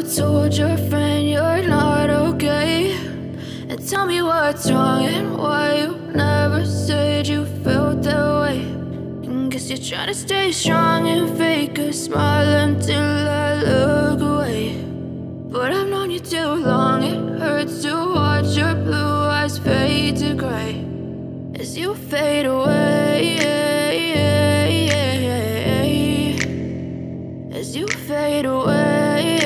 told your friend you're not okay, and tell me what's wrong and why you never said you felt that way. And guess you're trying to stay strong and fake a smile until I look away. But I've known you too long, it hurts to watch your blue eyes fade to gray as you fade away, as you fade away.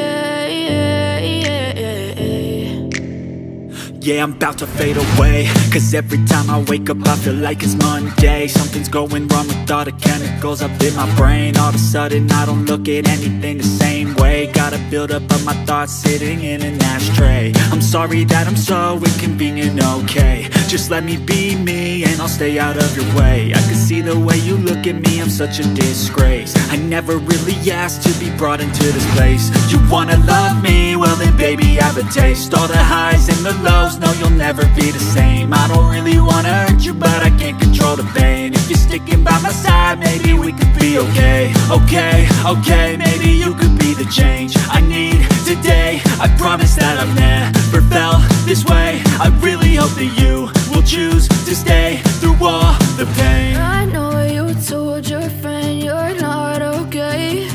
Yeah, I'm about to fade away, cause every time I wake up I feel like it's Monday. Something's going wrong with all the chemicals up in my brain. All of a sudden I don't look at anything the same way. Got a build up of my thoughts sitting in an ashtray. I'm sorry that I'm so inconvenient, okay. Just let me be me and I'll stay out of your way. I can see the way you look at me, I'm such a disgrace. I never really asked to be brought into this place. You wanna love me? Well then baby I have a taste. All the highs and the lows, no you'll never be the same. I don't really wanna hurt you but I can't control the pain. If you're sticking by my side maybe we could be okay. Okay, maybe you could be the change I need today. I promise that I've never felt this way. I really hope that you will choose to stay through all the pain. I know you told your friend you're not okay,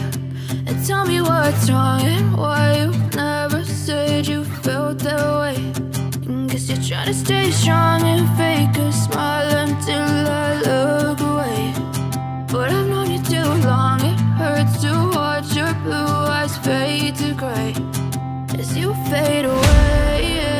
and tell me what's wrong and why you never said you felt that way. And guess you're trying to stay strong and fake a smile until I look away. But I've known you too long, it hurts to watch your blue eyes fade to gray as you fade away.